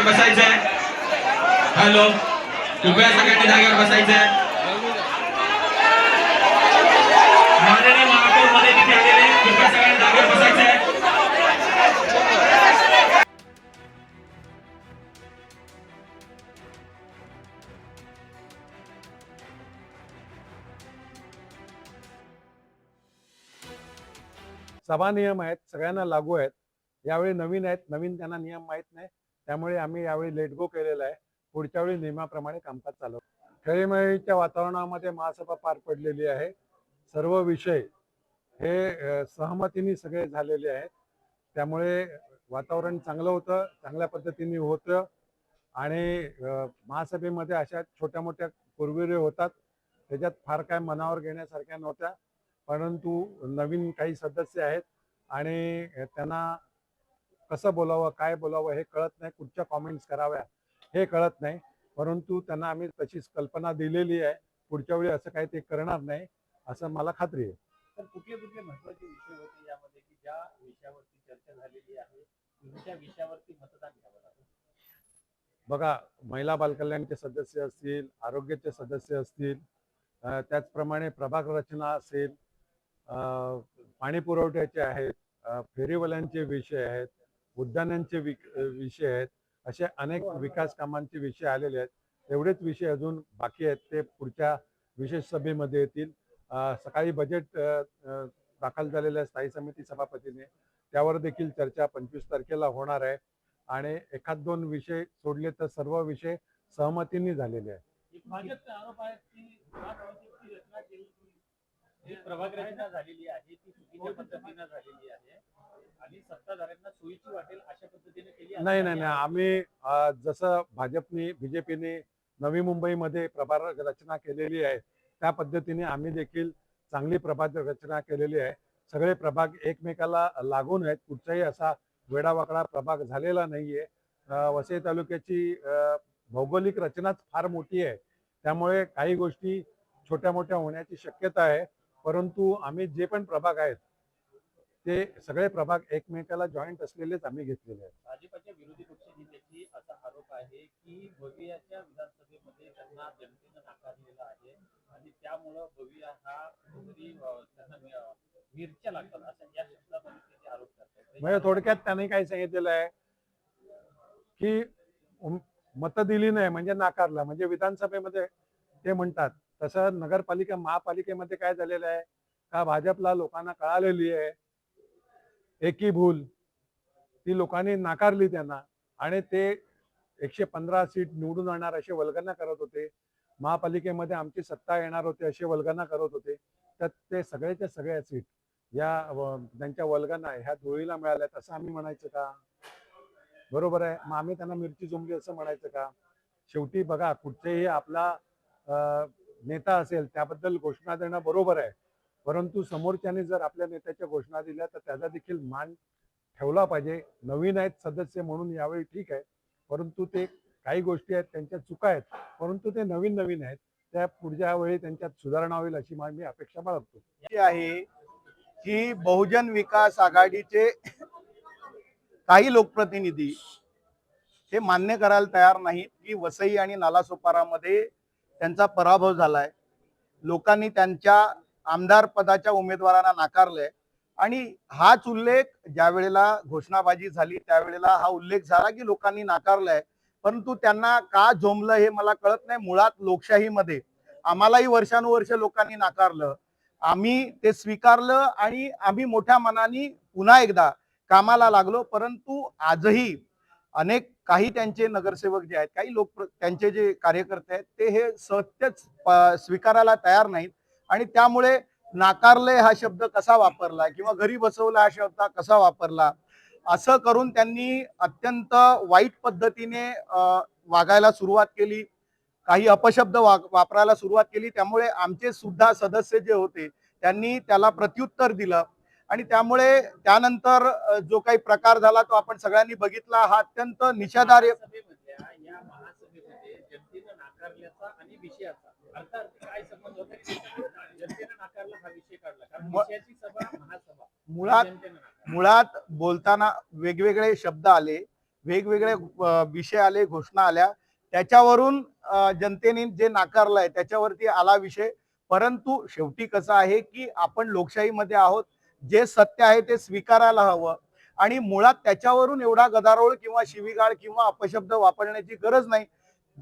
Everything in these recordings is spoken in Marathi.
बसायचंय. हॅलो, कृपया सगळ्यांनी जागेवर बसायचंय. माननीय महापौर मध्ये तिथे आलेले, कृपया सगळ्यांनी जागेवर बसायचंय. सभा नियम आहेत, सगळ्यांना लागू आहेत. यावेळी नवीन आहेत, नवीन त्यांना नियम माहीत नाही, त्यामुळे आम्ही यावेळी लेट गो केलेला आहे. पुढच्या वेळी नियमाप्रमाणे कामकाज चालू. खेळीमेळीच्या वातावरणामध्ये महासभा पार पडलेली आहे. सर्व विषय हे सहमतीने सगळे झालेले आहेत, त्यामुळे वातावरण चांगलं होतं, चांगल्या पद्धतीने होतं. आणि महासभेमध्ये अशा छोट्या मोठ्या कुरबुरे होतात, त्याच्यात फार काय मनावर घेण्यासारख्या नव्हत्या. परंतु नवीन काही सदस्य आहेत आणि त्यांना कसं बोलावं, काय बोलावं हे कळत नाही, कुठच्या कॉमेंट्स कराव्या हे कळत नाही. परंतु त्यांना आम्ही तशीच कल्पना दिलेली आहे. पुढच्या वेळी असं काही ते करणार नाही असं मला खात्री आहे. तर कुठले कुठले महत्त्वाचे विषय होते यामध्ये की ज्या विषयावरती चर्चा झालेली आहे, त्या विषयावरती मतदान घ्यावं लागेल? बघा, महिला बालकल्याणचे सदस्य असतील, आरोग्याचे सदस्य असतील, त्याचप्रमाणे प्रभाग रचना असेल, पाणी पुरवठ्याचे आहेत, फेरीवाल्यांचे विषय आहेत, उद्यानांचे विषय आहेत, असे अनेक विकास कामांचे विषय आलेले आहेत. एवढेच विषय अजून बाकी आहेत, ते पुढच्या विशेष सभेमध्ये येतील. सकाळी बजेट दाखल झालेलं आहे स्थायी समिती सभापतीने, त्यावर देखील चर्चा 25 तारखेला होणार आहे. आणि एखाद दोन विषय सोडले तर सर्व विषय सहमतीने झालेले आहेत. भाजपचा आरोप आहे की रचना केली, प्रभाग रचना झालेली आहे ती चुकीच्या पद्धतीने झालेली आहे आणि सत्ताधाऱ्यांना सोयीची वाटेल अशा पद्धतीने केली. नाही नाही नाही, आम्ही जसं भाजपने बीजेपीने नवी मुंबईमध्ये प्रभाग रचना केलेली आहे त्या पद्धतीने आम्ही देखील चांगली प्रभाग रचना केलेली आहे. सगळे प्रभाग एकमेकाला लागून आहेत, कुठचाही असा वेडावाकडा प्रभाग झालेला नाहीये. वसई तालुक्याची भौगोलिक रचनाच फार मोठी आहे, त्यामुळे काही गोष्टी छोट्या मोठ्या होण्याची शक्यता आहे. परंतु आम्ही जे पण प्रभाग आहेत ते सगळे प्रभाग एकमेकाला जॉईंट असलेलेच आम्ही घेतलेले आहेत. भाजपच्या विरोधी पक्षनेत्याची असा आरोप आहे की भवियाच्या विधानसभेमध्ये त्यांना जनतेनं नाकारलेला आहे आणि त्यामुळं भविया हा कुठेतरी त्यांना मिरच्या लागतात असं या शब्दामध्ये त्याचे आरोप करतात. म्हणजे थोडक्यात त्यांनी काय सांगितलेलं आहे की मतं दिली नाही म्हणजे नाकारला, म्हणजे विधानसभेमध्ये ते म्हणतात तसं नगरपालिका महापालिकेमध्ये काय झालेलं आहे का, भाजपला लोकांना कळालेली आहे एकी भूल, ती लोकांनी नाकारली त्यांना आणि ते 115 सीट निवडून आणणार असे वल्गना करत होते. महापालिकेमध्ये आमची सत्ता येणार होती असे वल्गना करत होते. तर ते सगळ्याच्या सगळ्या सीट या त्यांच्या वल्गना ह्या धुळीला मिळाल्यात असं आम्ही म्हणायचं का? बरोबर आहे, मग आम्ही त्यांना मिरची जोमली असं म्हणायचं का? शेवटी बघा, कुठचेही आपला नेता असेल त्याबद्दल घोषणा देणं बरोबर आहे, परंतु समोरच्याने जर आपल्या नेत्याच्या घोषणा दिल्या तर त्याचा देखील मान ठेवला पाहिजे. नवीन आहेत सदस्य म्हणून यावेळी ठीक आहे, परंतु ते काही गोष्टी आहेत त्यांच्या चुका आहेत, परंतु ते नवीन आहेत, त्या पुढच्या वेळी त्यांच्यात सुधारणा होईल अशी मी अपेक्षा बाळगतो. आहे की बहुजन विकास आघाडीचे काही लोकप्रतिनिधी हे मान्य करायला तयार नाहीत की वसई आणि नालासोपारामध्ये त्यांचा पराभव झालाय. लोकांनी त्यांच्या आमदार पदाच्या उमेदवारांना नाकारलंय आणि हाच उल्लेख ज्या वेळेला घोषणाबाजी झाली त्यावेळेला हा उल्लेख झाला की लोकांनी नाकारलंय, परंतु त्यांना का झोंबलं हे मला कळत नाही. मुळात लोकशाहीमध्ये आम्हालाही वर्षानुवर्ष लोकांनी नाकारलं, आम्ही ते स्वीकारलं आणि आम्ही मोठ्या मनाने पुन्हा एकदा कामाला लागलो. परंतु आजही अनेक काही त्यांचे नगरसेवक जे आहेत, काही लोक त्यांचे जे कार्यकर्ते आहेत ते हे सत्यच स्वीकारायला तयार नाहीत आणि त्यामुळे नाकारले हा शब्द कसा वापरला किंवा घरी बसवला हा शब्द कसा वापरला असं करून त्यांनी अत्यंत वाईट पद्धतीने वागायला सुरुवात केली, काही अपशब्द वापरायला सुरुवात केली. त्यामुळे आमचे सुद्धा सदस्य जे होते त्यांनी त्याला प्रत्युत्तर दिलं आणि त्यामुळे त्यानंतर जो काही प्रकार झाला तो आपण सगळ्यांनी बघितला. हा अत्यंत निषेधार्ह या महासभेमध्ये जनतेनं नाकारल्याचा आणि विषयाचा अर्थात काय संबंध होता? जनतेनं नाकारला हा विषय काढला कारण विषयाची सभा महासभा मुळात बोलताना वेगवेगळे शब्द आले, वेगवेगळे विषय आले, घोषणा आल्या, त्याच्यावरून जनतेने जे नाकारलंय त्याच्यावरती आला विषय. परंतु शेवटी कसं आहे की आपण लोकशाहीमध्ये आहोत, जे सत्य आहे ते स्वीकारायला हवं आणि मुळात त्याच्यावरून एवढा गदारोळ किंवा शिवीगाळ किंवा अपशब्द वापरण्याची गरज नाही.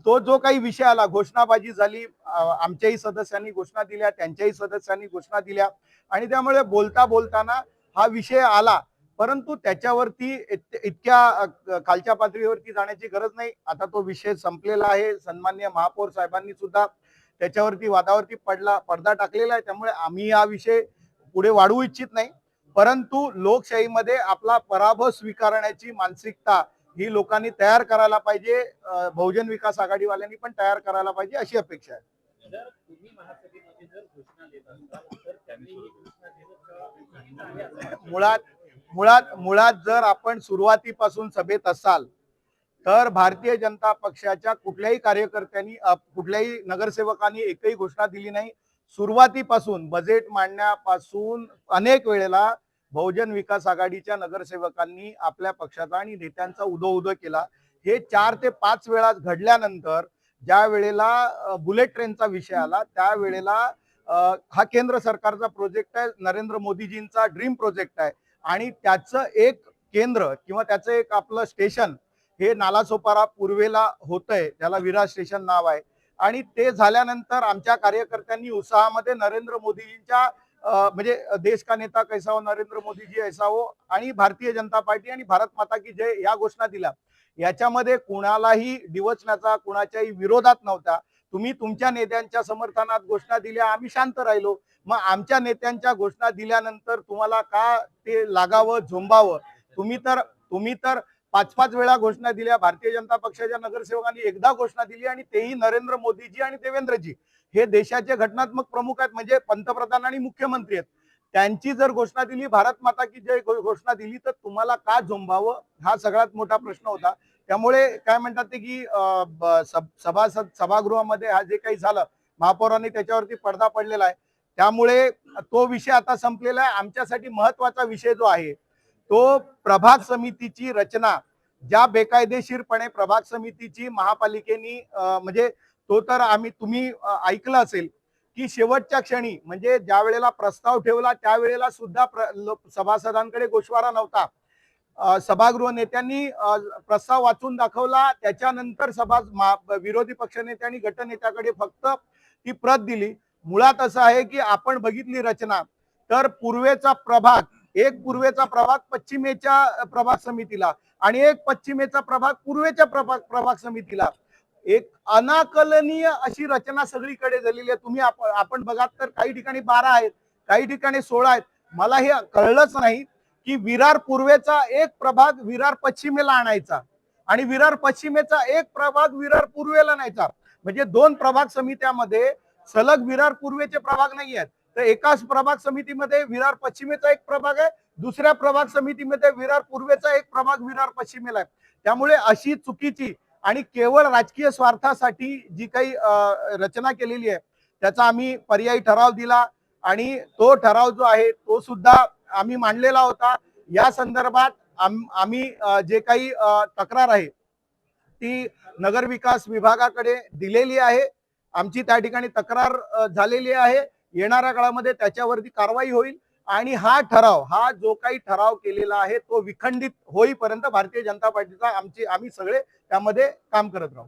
तो जो काही विषय आला, घोषणाबाजी झाली, आमच्याही सदस्यांनी घोषणा दिल्या, त्यांच्याही सदस्यांनी घोषणा दिल्या आणि त्यामुळे बोलताना हा विषय आला. परंतु त्याच्यावरती इतक्या खालच्या पातळीवरती जाण्याची गरज नाही. आता तो विषय संपलेला आहे. सन्माननीय महापौर साहेबांनी सुद्धा त्याच्यावरती वादावरती पडदा टाकलेला आहे. त्यामुळे आम्ही हा विषय पुढे वाढवू इच्छित नाही. परंतु लोकशाहीमध्ये आपला पराभव स्वीकारण्याची मानसिकता ही लोकांनी तयार करायला पाहिजे. बहुजन विकास आघाडीवाल्यांनी पण तयार करायला पाहिजे अशी अपेक्षा आहे. जर तुम्ही महासभेमध्ये जर घोषणा देत असाल तर त्यांनी ही घोषणा देणं आहे असं वाटतं? मुळात जर आपण सुरुवातीपासून सभेत असाल तर भारतीय जनता पक्षाच्या कुठल्याही कार्यकर्त्यांनी कुठल्याही नगरसेवकांनी एकही घोषणा दिली नाही. सुरुवातीपासून बजेट मांडण्यापासून अनेक वेळेला बहुजन विकास आघाडीच्या नगरसेवकांनी आपल्या पक्षाचा आणि नेत्यांचा उदो केला. हे 4 ते 5 वेळा घडल्यानंतर ज्या वेळेला बुलेट ट्रेनचा विषय आला त्यावेळेला हा केंद्र सरकारचा प्रोजेक्ट आहे, नरेंद्र मोदीजींचा ड्रीम प्रोजेक्ट आहे आणि त्याचं एक केंद्र किंवा त्याचं एक आपलं स्टेशन हे नालासोपारा पूर्वेला होतंय, त्याला विरार स्टेशन नाव आहे. आणि ते झाल्यानंतर आमच्या कार्यकर्त्यांनी उत्साहामध्ये नरेंद्र मोदीजींच्या म्हणजे देश का नेता कैसा हो, नरेंद्र मोदीजी ऐसा हो आणि भारतीय जनता पार्टी आणि भारत माता की जय या घोषणा दिल्या. याच्यामध्ये कुणालाही डिवचण्याचा, कुणाच्याही विरोधात नव्हता. तुम्ही तुमच्या नेत्यांच्या समर्थनात घोषणा दिल्या, आम्ही शांत राहिलो. मग आमच्या नेत्यांच्या घोषणा दिल्यानंतर तुम्हाला का ते लागावं, झोंबावं? तुम्ही तर 5-5 वेळा घोषणा दिल्या. भारतीय जनता पक्षाच्या नगरसेवकांनी एकदा घोषणा दिली आणि तेही नरेंद्र मोदीजी आणि देवेंद्रजी हे देशाचे घटनात्मक प्रमुख आहेत, म्हणजे पंतप्रधान आणि मुख्यमंत्री आहेत. त्यांची जर घोषणा दिली, भारत माता की जय घोषणा दिली, तर तुम्हाला का झोंबावं हा सगळ्यात मोठा प्रश्न होता. त्यामुळे काय म्हणतात ते की सभागृहामध्ये हा जे काही झालं, महापौरांनी त्याच्यावरती पडदा पडलेला आहे. त्यामुळे तो विषय आता संपलेला आहे. आमच्यासाठी महत्वाचा विषय जो आहे तो प्रभाग समितीची रचना, ज्या बेकायदेशीरपणे प्रभाग समितीची महापालिकेनी म्हणजे तो तर तुम्ही ऐकलं असेल की शेवटच्या क्षणी म्हणजे ज्या वेळेला प्रस्ताव ठेवला त्यावेळेला सुद्धा सभासदांकडे गोषवारा नव्हता. सभागृह नेत्यांनी प्रस्ताव वाचून दाखवला, त्याच्यानंतर विरोधी पक्षनेत्यांनी गटनेत्याकडे फक्त ती प्रत दिली. मुळात असं आहे की आपण बघितली रचना तर पूर्वेचा प्रभाग पश्चिमेच्या प्रभाग समितीला आणि एक पश्चिमेचा प्रभाग पूर्वेच्या प्रभाग समितीला, एक अनाकलनीय अशी रचना सगळीकडे झालेली आहे. तुम्ही आपण बघात तर काही ठिकाणी 12 आहेत, काही ठिकाणी 16 आहेत. मला हे कळलंच नाही की विरार पूर्वेचा एक प्रभाग विरार पश्चिमेला आणायचा आणि विरार पश्चिमेचा एक प्रभाग विरार पूर्वेला आणायचा. म्हणजे 2 प्रभाग समित्यामध्ये सलग विरार पूर्वेचे प्रभाग नाही आहेत. तर एकाच प्रभाग समितीमध्ये विरार पश्चिमेचा एक प्रभाग आहे, दुसऱ्या प्रभाग समितीमध्ये विरार पूर्वेचा एक प्रभाग विरार पश्चिमेला आहे. त्यामुळे अशी चुकीची आणि केवळ राजकीय स्वार्थासाठी जी काही रचना केलेली आहे त्याचा आम्ही पर्यायी ठराव दिला आणि तो ठराव जो आहे तो सुद्धा आम्ही मांडलेला होता. या संदर्भात आम्ही जे काही तक्रार आहे ती नगरविकास विभागाकडे दिलेली आहे. आमची त्या ठिकाणी तक्रार झालेली आहे. येणाऱ्या काळामध्ये त्याच्यावरती कारवाई होईल आणि हा जो काही ठराव केलेला आहे तो विखंडित होईपर्यंत भारतीय जनता पार्टीचा आम्ही सगळे त्यामध्ये काम करत राहू.